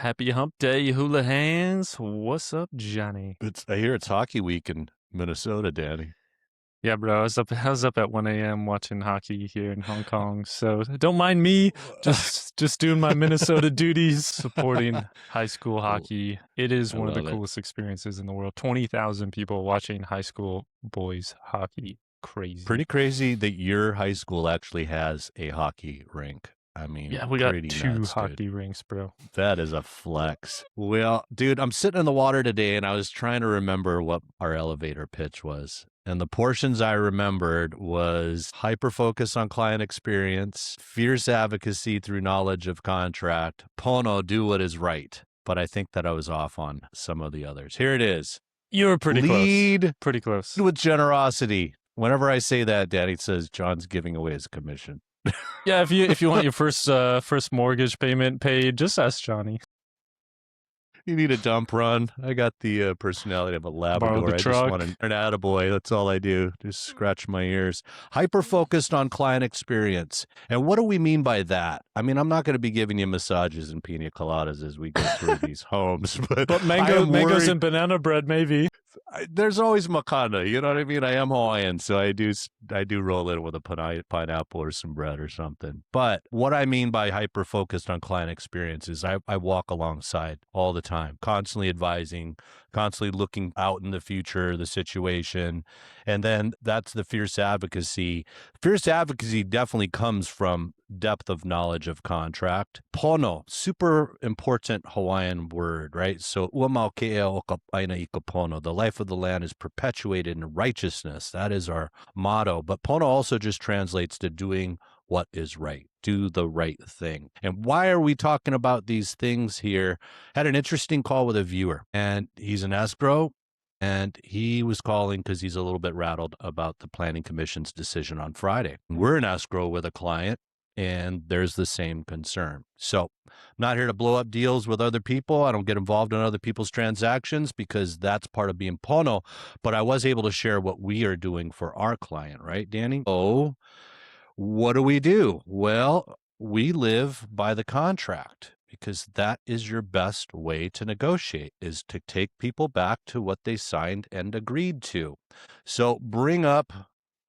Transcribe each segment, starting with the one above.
Happy hump day, you hula hands. What's up, Johnny? I hear it's hockey week in Minnesota, Danny. Yeah, bro. I was up at 1 a.m. watching hockey here in Hong Kong. So don't mind me. Just doing my Minnesota duties, supporting high school Oh, hockey. It is I one of the love it. coolest experiences in the world. 20,000 people watching high school boys hockey. Pretty Crazy. crazy that your high school actually has a hockey rink. I mean, Yeah, we got pretty two nuts, dude. hockey rinks, bro. That is a flex. Well, dude, I'm sitting in the water today and I was trying to remember what our elevator pitch was. And the portions I remembered was hyper focus on client experience, fierce advocacy through knowledge of contract, Pono, do what is right. But I think that I was off on some of the others. Here it is. You were pretty close. Lead Pretty close. with generosity. Whenever I say that, Daddy says John's giving away his commission. Yeah, if you want your first mortgage payment paid, just ask Johnny. You need a dump run. I got the personality of a Borrow the Labrador. I just truck. want an attaboy. That's all I do. Just scratch my ears. Hyper focused on client experience. And what do we mean by that? I mean, I'm not going to be giving you massages and pina coladas as we go through these homes, but But I am mangoes worried. and banana bread, maybe. There's always makana. You know what I mean? I am Hawaiian, so I do roll in with a pineapple or some bread or something. But what I mean by hyper focused on client experience is I walk alongside all the time, constantly advising, constantly looking out in the future, the situation, and then that's the fierce advocacy. Fierce advocacy definitely comes from depth of knowledge of contract. Pono, super important Hawaiian word, right? So, ua ke e o ka aina I ka pono. The life of the land is perpetuated in righteousness. That is our motto. But pono also just translates to doing what is right. Do the right thing. And why are we talking about these things here? Had an interesting call with a viewer, and he's an escrow. And he was calling because he's a little bit rattled about the Planning Commission's decision on Friday. We're in escrow with a client and there's the same concern. So I'm not here to blow up deals with other people. I don't get involved in other people's transactions because that's part of being Pono, but I was able to share what we are doing for our client, right, Danny? Oh, what do we do? Well, we live by the contract because that is your best way to negotiate, is to take people back to what they signed and agreed to. So bring up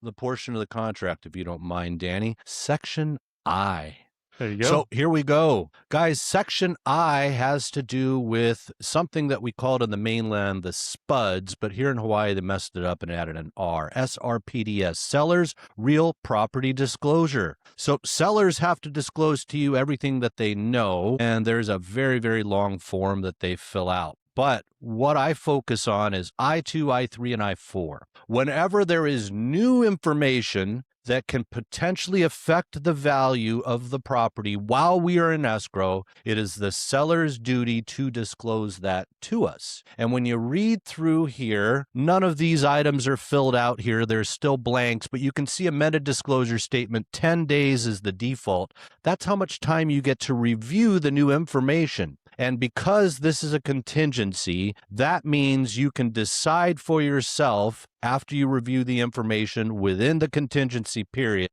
the portion of the contract, if you don't mind, Danny. Section I. There you go. So here we go. Guys, Section I has to do with something that we called in the mainland the SPUDs, but here in Hawaii they messed it up and added an R. SRPDS, Sellers Real Property Disclosure. So sellers have to disclose to you everything that they know, and there's a very, very long form that they fill out. But what I focus on is I2, I3, and I4. Whenever there is new information that can potentially affect the value of the property while we are in escrow, it is the seller's duty to disclose that to us. And when you read through here, none of these items are filled out here. There's still blanks, but you can see amended disclosure statement, 10 days is the default. That's how much time you get to review the new information. And because this is a contingency, that means you can decide for yourself after you review the information within the contingency period,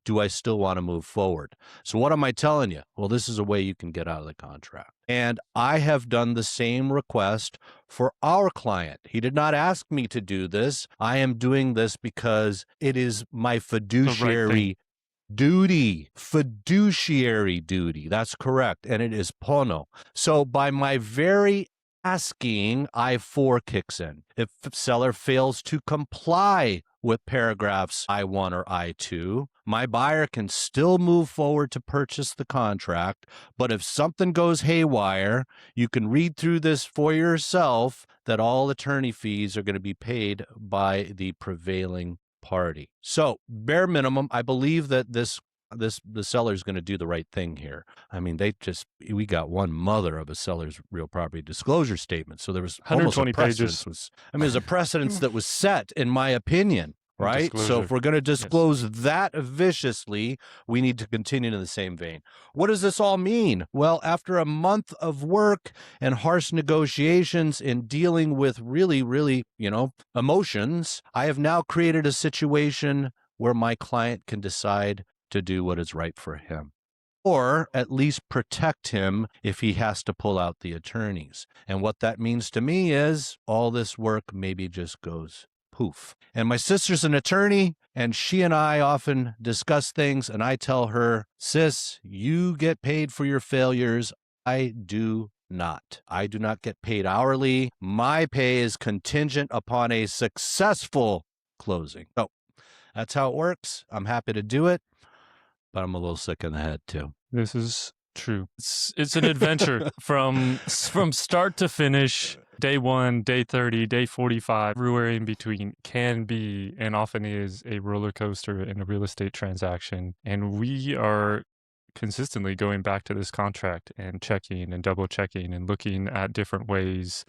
do I still want to move forward? So what am I telling you? Well, this is a way you can get out of the contract. And I have done the same request for our client. He did not ask me to do this. I am doing this because it is my fiduciary fiduciary duty. That's correct. And it is Pono. So by my very asking, I4 kicks in. If the seller fails to comply with paragraphs I1 or I2, my buyer can still move forward to purchase the contract. But if something goes haywire, you can read through this for yourself that all attorney fees are going to be paid by the prevailing party. So bare minimum, I believe that the seller is going to do the right thing here. I mean, we got one mother of a seller's real property disclosure statement. So there was almost a 120 precedence pages. there's a precedence that was set, in my opinion. Right. So if we're going to disclose that viciously, we need to continue in the same vein. What does this all mean? Well, after a month of work and harsh negotiations in dealing with really, really, emotions, I have now created a situation where my client can decide to do what is right for him. or at least protect him if he has to pull out the attorneys. And what that means to me is all this work maybe just goes poof. And my sister's an attorney, and she and I often discuss things, and I tell her, sis, you get paid for your failures. I do not. I do not get paid hourly. My pay is contingent upon a successful closing. So that's how it works. I'm happy to do it, but I'm a little sick in the head too. This is true. It's an adventure from start to finish. Day 1, day 30, day 45, everywhere in between can be and often is a roller coaster in a real estate transaction. And we are consistently going back to this contract and checking and double checking and looking at different ways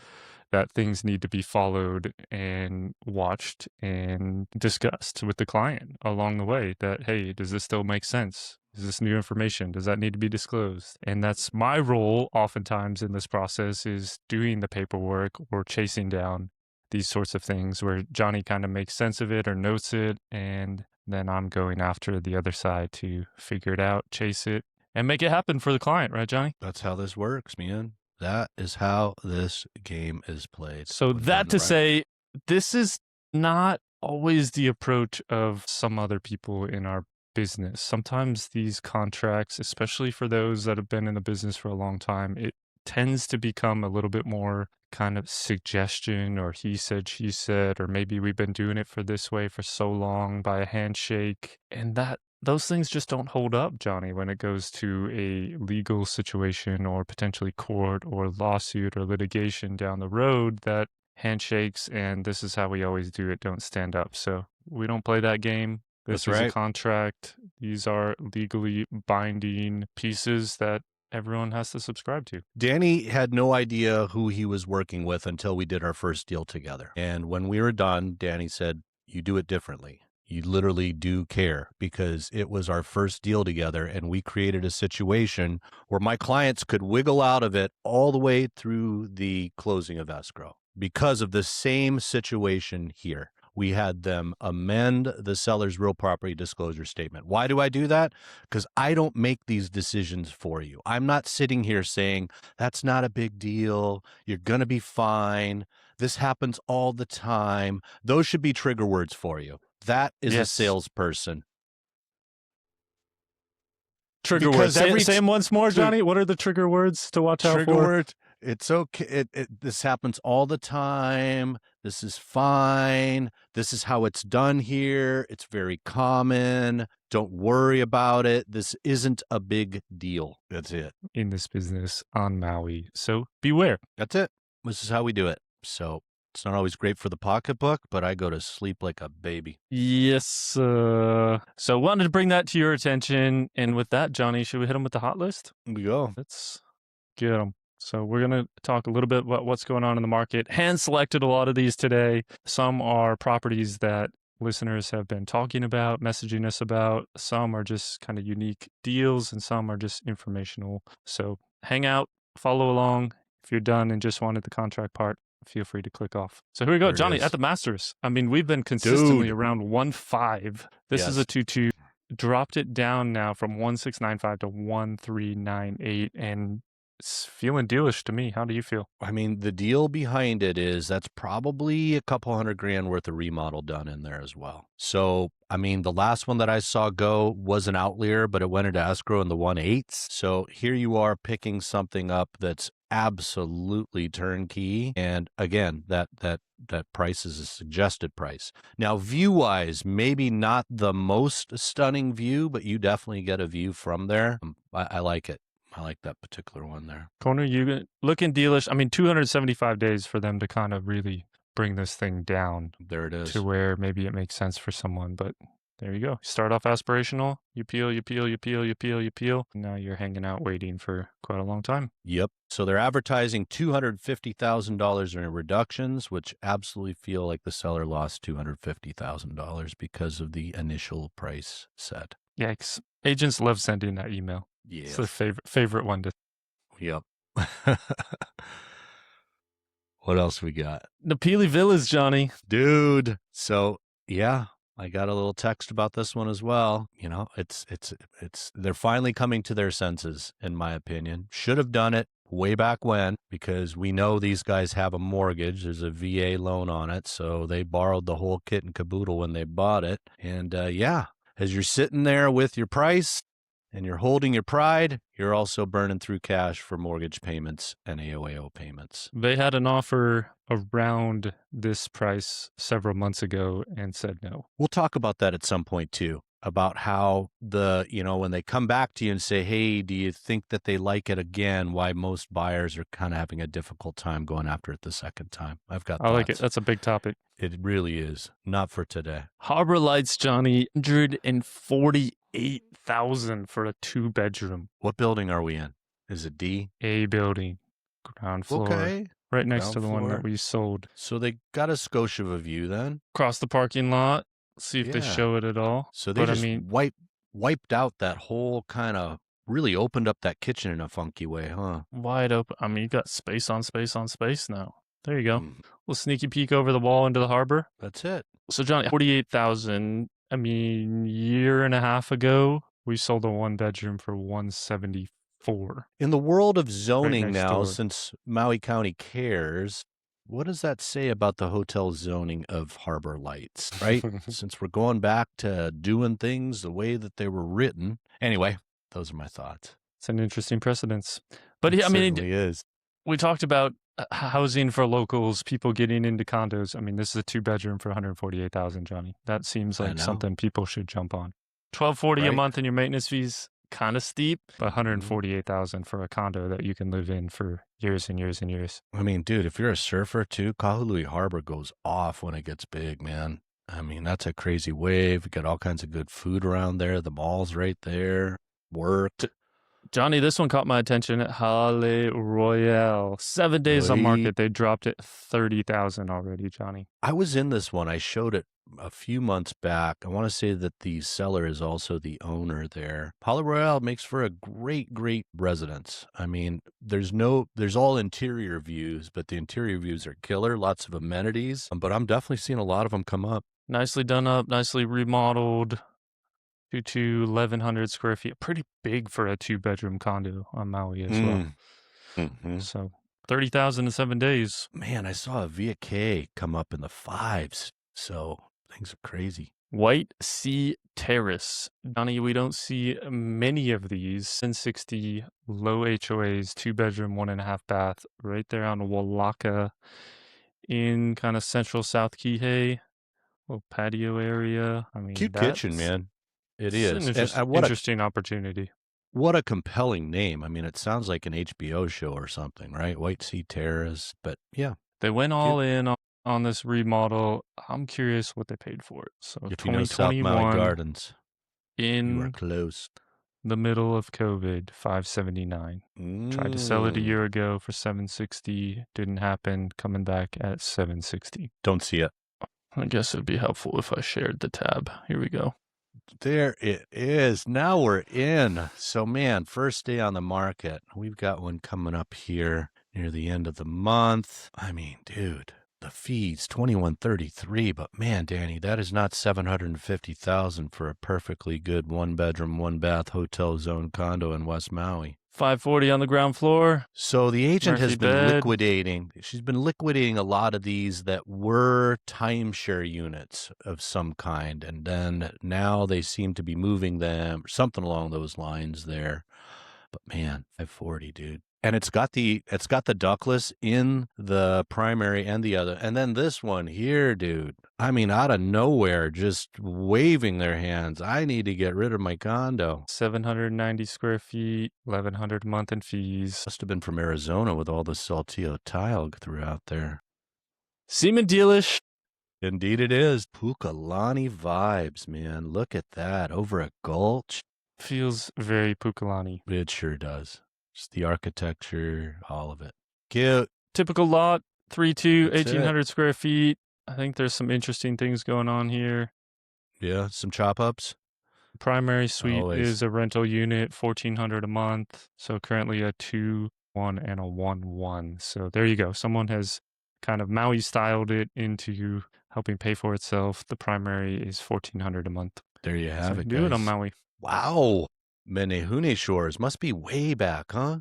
that things need to be followed and watched and discussed with the client along the way that, hey, does this still make sense? Is this new information? Does that need to be disclosed? And that's my role oftentimes in this process, is doing the paperwork or chasing down these sorts of things where Johnny kind of makes sense of it or notes it, and then I'm going after the other side to figure it out, chase it, and make it happen for the client, right, Johnny? That's how this works, man. That is how this game is played. So that to say, this is not always the approach of some other people in our business. Sometimes these contracts, especially for those that have been in the business for a long time, it tends to become a little bit more kind of suggestion, or he said, she said, or maybe we've been doing it for this way for so long by a handshake. And those things just don't hold up, Johnny, when it goes to a legal situation or potentially court or lawsuit or litigation down the road. That handshakes and this is how we always do it don't stand up. So we don't play that game. This is a contract. These are legally binding pieces that everyone has to subscribe to. Danny had no idea who he was working with until we did our first deal together. And when we were done, Danny said, you do it differently. You literally do care, because it was our first deal together, and we created a situation where my clients could wiggle out of it all the way through the closing of escrow because of the same situation here. We had them amend the seller's real property disclosure statement. Why do I do that? Because I don't make these decisions for you. I'm not sitting here saying, that's not a big deal. You're going to be fine. This happens all the time. Those should be trigger words for you. That is a salesperson. Trigger words. Say them once more, Johnny. What are the trigger words to watch out for? Trigger word. It's okay. This happens all the time. This is fine. This is how it's done here. It's very common. Don't worry about it. This isn't a big deal. That's it. In this business on Maui. So beware. That's it. This is how we do it. So it's not always great for the pocketbook, but I go to sleep like a baby. Yes. So wanted to bring that to your attention. And with that, Johnny, should we hit them with the hot list? We go. Let's get them. So we're going to talk a little bit about what's going on in the market. Hand selected a lot of these today. Some are properties that listeners have been talking about, messaging us about. Some are just kind of unique deals, and some are just informational. So hang out, follow along. If you're done and just wanted the contract part, feel free to click off. So here we go, there Johnny, at the Masters. I mean, we've been consistently around 1.5. This is a 2.2. Dropped it down now from 1.695 to 1.398, and it's feeling dealish to me. How do you feel? I mean, the deal behind it is that's probably a couple $100,000 worth of remodel done in there as well. So, I mean, the last one that I saw go was an outlier, but it went into escrow in the 1.8s. So here you are picking something up that's absolutely turnkey. And again, that price is a suggested price. Now, view-wise, maybe not the most stunning view, but you definitely get a view from there. I like it. I like that particular one there. Corner, you looking dealish. I mean, 275 days for them to kind of really bring this thing down. There it is. To where maybe it makes sense for someone, but there you go. Start off aspirational. You peel, you peel, you peel, you peel, you peel. Now you're hanging out waiting for quite a long time. Yep. So they're advertising $250,000 in reductions, which absolutely feel like the seller lost $250,000 because of the initial price set. Yikes. Agents love sending that email. Yeah. It's the favorite one to. Yep. What else we got? The Peely Villas, Johnny. Dude. So, yeah, I got a little text about this one as well. You know, they're finally coming to their senses, in my opinion. Should have done it way back when, because we know these guys have a mortgage. There's a VA loan on it. So they borrowed the whole kit and caboodle when they bought it. And yeah, as you're sitting there with your price and you're holding your pride, you're also burning through cash for mortgage payments and AOAO payments. They had an offer around this price several months ago and said no. We'll talk about that at some point too, about how when they come back to you and say, hey, do you think that they like it again? Why most buyers are kind of having a difficult time going after it the second time. I've got I like it. thoughts. That's a big topic. It really is. Not for today. Harbor Lights, Johnny, 148,000 for a 2-bedroom. What building are we in? Is it D? A building, ground floor. Okay. Right next Ground to the one floor. that we sold. So they got a Scotia of a view then? Across the parking lot. See if they Yeah. show it at all. So they But just wiped out that whole kind of, really opened up that kitchen in a funky way, huh? Wide open. I mean, you got space on space on space now. There you go. Mm, Little sneaky peek over the wall into the harbor. that's it. So, Johnny, 48,000. I mean, year and a half ago, we sold a 1-bedroom for 174. In the world of zoning next now, door. since Maui County cares, what does that say about the hotel zoning of Harbor Lights, right? Since we're going back to doing things the way that they were written. Anyway, those are my thoughts. It's an interesting precedence. But It I mean, certainly is. we talked about housing for locals, people getting into condos. I mean, this is a 2-bedroom for 148,000, Johnny. That seems I like know. something people should jump on. $1,240 a Right. month in your maintenance fees, kind of steep, but 148,000 for a condo that you can live in for years and years and years. I mean, dude, if you're a surfer too, Kahului Harbor goes off when it gets big, man. I mean, that's a crazy wave. You got all kinds of good food around there. The mall's right there. Work. Johnny, this one caught my attention at Hale Royale. 7 days on Oi. market. They dropped it 30,000 already, Johnny. I was in this one. I showed it a few months back. I want to say that the seller is also the owner there. Palo Royale makes for a great, great residence. I mean, there's all interior views, but the interior views are killer. Lots of amenities, but I'm definitely seeing a lot of them come up. Nicely done up, nicely remodeled. 1,100 square feet. Pretty big for a 2-bedroom condo on Maui as well. Mm-hmm. So 30,000 in 7 days. Man, I saw a Via K come up in the 5s. So things are crazy. White Sea Terrace. Johnny, we don't see many of these. 1060 low HOAs, 2-bedroom, 1.5 bath, right there on Walaka in kind of central South Kihei. Little patio area. I mean, Cute kitchen, man. It is. An And interesting opportunity. what a compelling name. I mean, it sounds like an HBO show or something, right? White Sea Terrace. But yeah. They went all in on this remodel. I'm curious what they paid for it. So If you know South Maui 2021 Gardens, you are in close. the middle of COVID, 579. Tried to sell it a year ago for 760. Didn't happen. Coming back at 760. Don't see it. I guess it'd be helpful if I shared the tab. Here we go. There it is. Now we're in. So, man, first day on the market. We've got one coming up here near the end of the month. I mean, dude, the fees, $2,133. But man, Danny, that is not $750,000 for a perfectly good 1-bedroom, 1-bath hotel zone condo in West Maui. 540 on the ground floor. So the agent has Murphy been bed. liquidating. She's been liquidating a lot of these that were timeshare units of some kind, and then now they seem to be moving them, something along those lines there. But man, 540, dude. And it's got the ductless in the primary and the other. And then this one here, dude. I mean, out of nowhere, just waving their hands. I need to get rid of my condo. 790 square feet, 1,100 a month in fees. Must have been from Arizona with all the Saltillo tile throughout there. Seaman Dealish. Indeed it is. Pukalani vibes, man. Look at that. Over a gulch. Feels very Pukalani. It sure does. Just the architecture, all of it. Cute. Typical lot, 3.2, That's it. 1,800 square feet. I think there's some interesting things going on here. Yeah, some chop ups. Primary suite Always. is a rental unit, 1,400 a month. So currently a 2-1 and a 1-1. So there you go. Someone has kind of Maui styled it into helping pay for itself. The primary is $1,400 a month. There you So have you it, can do it on guys. Maui. Wow. Menehune Shores must be way back, huh?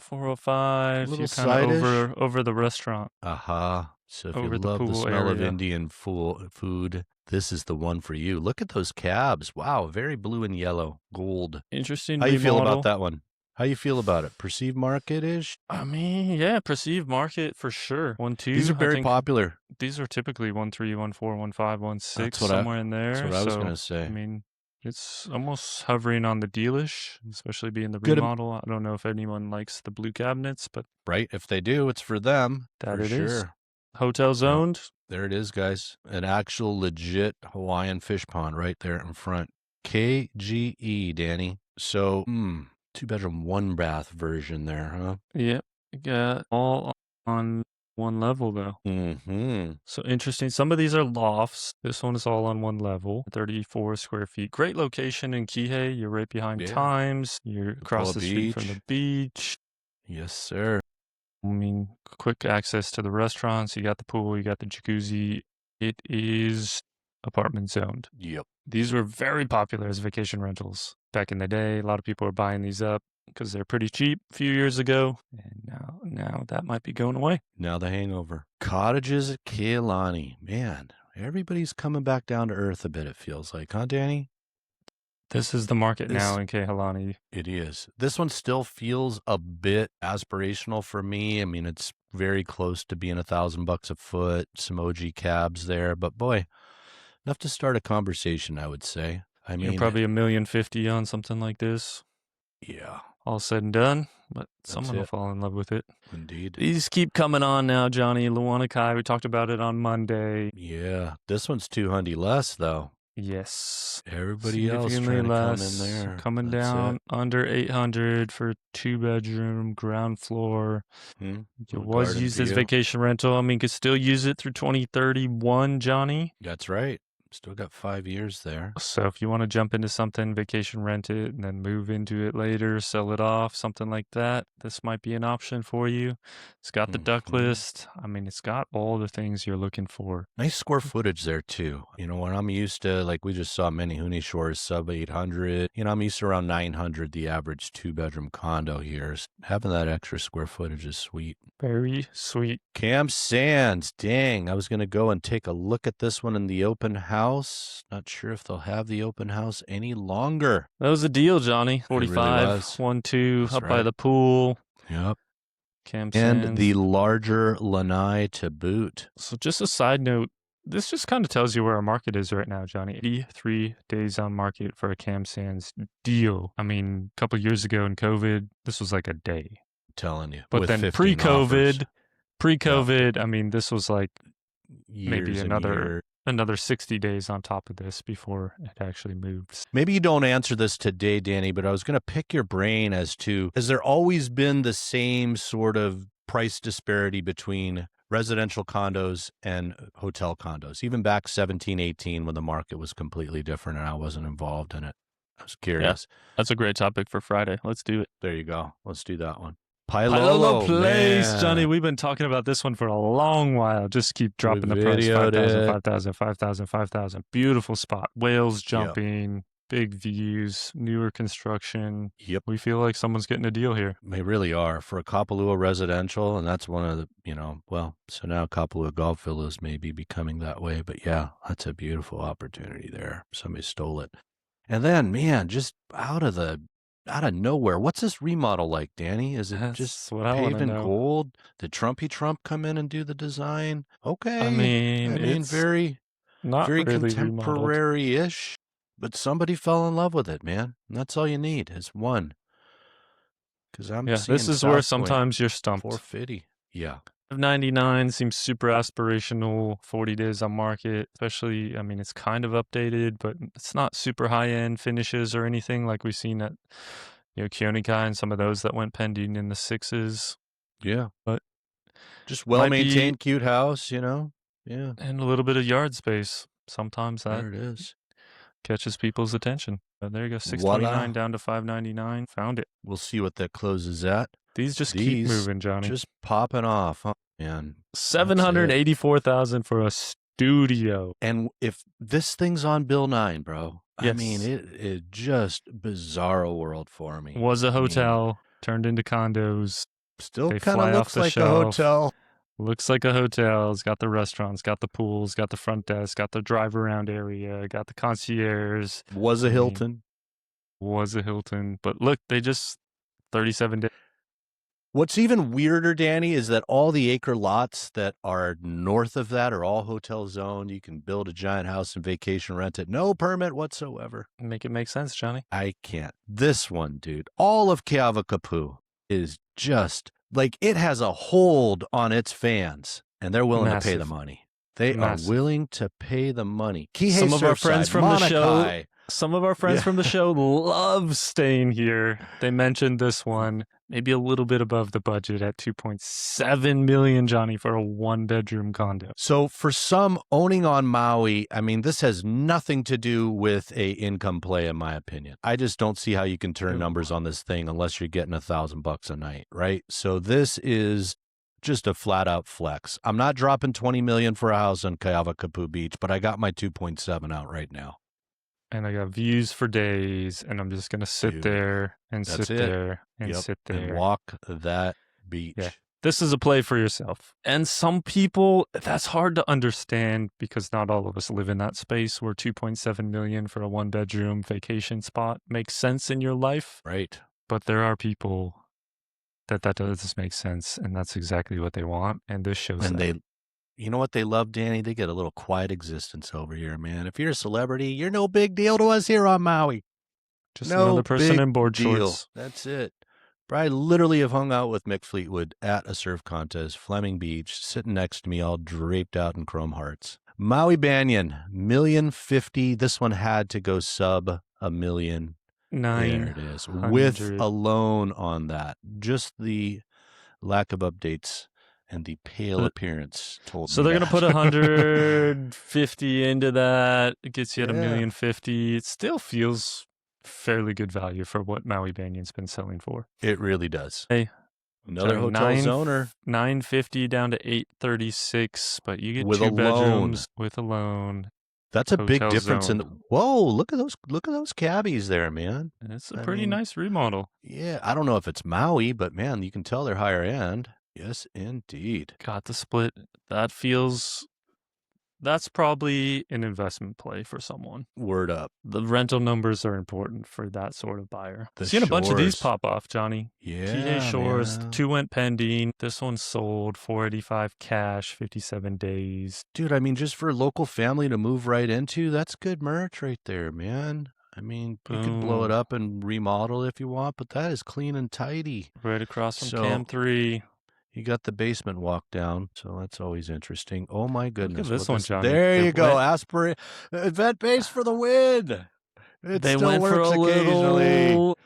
405. Little You're kind of side-ish. over the restaurant, Aha. So if you over the love the pool smell of area. Indian food, this is the one for you. Look at those cabs. Wow, very blue and yellow, gold. Interesting How you feel remodel. about that one? How you feel about it? Perceived market-ish? I mean, yeah, perceived market for sure. 1, 2. These are I very think popular. these are typically 1, 3, 1, 4, 1, 5, 1, 6, That's what somewhere in that's there. what I was So, gonna say. I mean, it's almost hovering on the dealish, especially being the Good, remodel. I don't know if anyone likes the blue cabinets, but right? If they do, it's for them. that For it is. sure. Hotel zoned. There it is, guys. An actual legit Hawaiian fish pond right there in front. KGE, Danny. So, 2-bedroom, 1-bath version there, huh? Yep. You got all on one level though. Mm-hmm. So interesting. Some of these are lofts. This one is all on one level, 34 square feet. Great location in Kihei. You're right behind Yeah. Times. You're across the street from the beach. Yes, sir. I mean, quick access to the restaurants. You got the pool. You got the jacuzzi. It is apartment zoned. Yep. These were very popular as vacation rentals back in the day. A lot of people were buying these up because they're pretty cheap a few years ago. And now that might be going away. Now the hangover. Cottages at Kealani. Man, everybody's coming back down to earth a bit, it feels like, huh, Danny? This is the market now in Kehalani. It is. This one still feels a bit aspirational for me. I mean, it's very close to being $1,000 a foot, some OG cabs there, but boy, enough to start a conversation, I would say. I mean, You're probably $1,050,000 on something like this. Yeah. All said and done, but someone will fall in love with it. Indeed. These keep coming on now, Johnny. Lawanakai, we talked about it on Monday. Yeah. This one's $200 less, though. Yes. Everybody else trying to come in there. Coming down under 800 for 2-bedroom, ground floor. It was used as vacation rental. I mean, could still use it through 2031, Johnny. That's right. Still got 5 years there. So if you want to jump into something, vacation rent it, and then move into it later, sell it off, something like that, this might be an option for you. It's got the duck list. I mean, it's got all the things you're looking for. Nice square footage there, too. You know, when I'm used to, like we just saw Menehune Shores sub 800, you know, I'm used to around 900, the average 2-bedroom condo here. Having that extra square footage is sweet. Very sweet. Cam Sands. Dang, I was going to go and take a look at this one in the open house. Not sure if they'll have the open house any longer. That was a deal, Johnny. 45, 1-2, up by the pool. Yep. Cam Sands. And the larger lanai to boot. So just a side note, this just kind of tells you where our market is right now, Johnny. 83 days on market for a Cam Sands deal. I mean, a couple of years ago in COVID, this was like a day. Telling you. But then pre-COVID, I mean, this was like maybe another 60 days on top of this before it actually moved. Maybe you don't answer this today, Danny, but I was going to pick your brain as to, has there always been the same sort of price disparity between residential condos and hotel condos, even back 17, 18 when the market was completely different and I wasn't involved in it? I was curious. Yeah, that's a great topic for Friday. Let's do it. There you go. Let's do that one. Pailolo Place, man. Johnny, we've been talking about this one for a long while. Just keep dropping the price. 5,000, 5,000, 5,000, 5,000. Beautiful spot. Whales jumping, big views, newer construction. Yep. We feel like someone's getting a deal here. They really are. For a Kapalua residential, and that's one of the, so now Kapalua Golf Villas may be becoming that way. But yeah, that's a beautiful opportunity there. Somebody stole it. And then, man, just out of nowhere. What's this remodel like, Danny? Is it just paved in gold? Did Trumpy Trump come in and do the design? Okay. I mean, it's very really contemporary-ish, but somebody fell in love with it, man. And that's all you need is one. Because this is where sometimes you're stumped. 450. Yeah. 599 seems super aspirational. 40 days on market, especially, I mean, it's kind of updated, but it's not super high-end finishes or anything like we've seen at, Keonikai and some of those that went pending in the 6s. Yeah. But just well-maintained, cute house, Yeah. And a little bit of yard space. Sometimes that there it is. Catches people's attention. There you go. 629 down to 599. Found it. We'll see what that closes at. These keep moving, Johnny. Just popping off, huh, man? 784,000 for a studio. And if this thing's on Bill 9, bro, I mean, Yes. it just bizarro world for me. Was a I mean, hotel, turned into condos. still They kind of fly off looks the like a shelf. hotel. Looks like a hotel. It's got the restaurants, got the pools, got the front desk, got the drive around area, got the concierge. Was a I mean, Hilton. Was a Hilton. But look, they just 37 days. What's even weirder, Danny, is that all the acre lots that are north of that are all hotel zoned. You can build a giant house and vacation rent it. No permit whatsoever. Make it make sense, Johnny. I can't. This one, dude, all of Keavakapu is just like it has a hold on its fans, and they're willing to pay the Massive. money. They Massive. are willing to pay the money. Kihei Some of our friends Surfside, from the show, Monokai. some of our friends Yeah. from the show love staying here. They mentioned this one, maybe a little bit above the budget at 2.7 million, Johnny, for a 1-bedroom condo. So for some, owning on Maui, I mean, this has nothing to do with a income play, in my opinion. I just don't see how you can turn Ew. numbers on this thing unless you're getting $1,000 a night, right? So this is just a flat out flex. I'm not dropping 20 million for a house on Keavakapu Beach, but I got my 2.7 out right now. And I got views for days, and I'm just going to sit Dude, there and that's sit it. there and Yep, sit there. and walk that beach. Yeah. This is a play for yourself. And some people, that's hard to understand because not all of us live in that space where 2.7 million for a 1-bedroom vacation spot makes sense in your life. Right. But there are people that does make sense, and that's exactly what they want. And this shows And that. they, you know what they love, Danny? They get a little quiet existence over here, man. If you're a celebrity, you're no big deal to us here on Maui. Just No another person big in board deal. shorts. That's it. But I literally have hung out with Mick Fleetwood at a surf contest, Fleming Beach, sitting next to me, all draped out in chrome hearts. Maui Banyan, $1,050,000. This one had to go sub $1 million. There it is. With 900. a loan on that. Just the lack of updates and the pale appearance told So me they're going to that. put 150 into that. It gets you at Yeah. $1,050,000. It still feels fairly good value for what Maui Banyan's been selling for. It really does. Hey, Another Johnny, hotel zoner. 950 down to 836, but you get With 2 a loan. bedrooms with a loan. That's a big Hotel difference in zone. whoa, look at those cabbies there, man. It's a I pretty mean, nice remodel. Yeah, I don't know if it's Maui, but man, you can tell they're higher end. Yes, indeed. Got the split. That's probably an investment play for someone. Word up. The rental numbers are important for that sort of buyer. The Seen a bunch of these Shores. pop off, Johnny. Yeah, TJ Shores, man. 2 went pending. This one sold, 485 cash, 57 days. Dude, I mean, just for a local family to move right into, that's good merch right there, man. I mean, you could blow it Boom. up and remodel if you want, but that is clean and tidy. Right across from So- Cam 3. You got the basement walk down, so that's always interesting. Oh my goodness. this what one, Johnny. There It you go. went- Event base for the win. It They still went for works a occasionally. little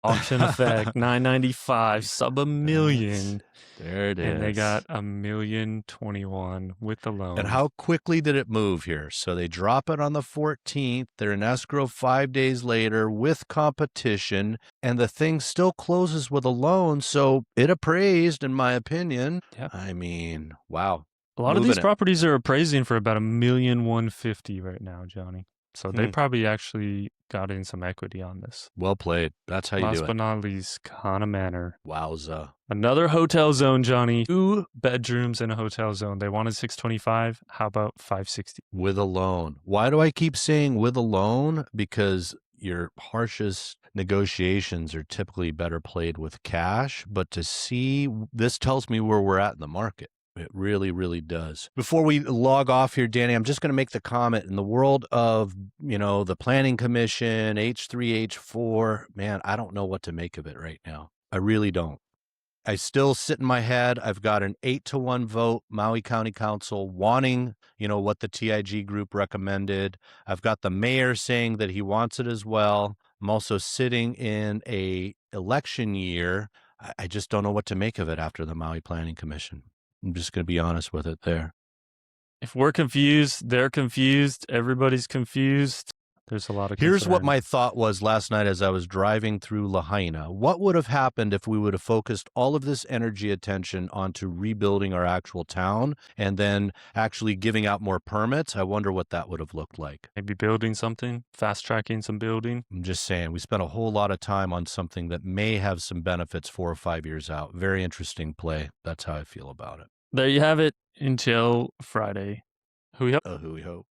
auction effect, 995, sub $1 million. There it is. And they got $1,021,000 with the loan. And how quickly did it move here? So they drop it on the 14th. They're in escrow 5 days later with competition, and the thing still closes with a loan. So it appraised, in my opinion. Yeah. I mean, wow. A lot of these moving it. properties are appraising for about $1,150,000 right now, Johnny. So they probably actually got in some equity on this. Well played. That's how you Last do but it. not least, Kana Manor. Wowza. Another hotel zone, Johnny. 2 bedrooms in a hotel zone. They wanted 625. How about 560? With a loan. Why do I keep saying with a loan? Because your harshest negotiations are typically better played with cash. But to see, this tells me where we're at in the market. It really, really does. Before we log off here, Danny, I'm just going to make the comment in the world of, the Planning Commission, H3, H4, man, I don't know what to make of it right now. I really don't. I still sit in my head. I've got an 8-1 vote, Maui County Council wanting, what the TIG group recommended. I've got the mayor saying that he wants it as well. I'm also sitting in a election year. I just don't know what to make of it after the Maui Planning Commission. I'm just going to be honest with it there. If we're confused, they're confused, everybody's confused. There's a lot of Here's what concerns. my thought was last night as I was driving through Lahaina. What would have happened if we would have focused all of this energy attention onto rebuilding our actual town and then actually giving out more permits? I wonder what that would have looked like. Maybe building something, fast tracking some building. I'm just saying, we spent a whole lot of time on something that may have some benefits 4 or 5 years out. Very interesting play. That's how I feel about it. There you have it. Until Friday. Hui hop. Who we hope.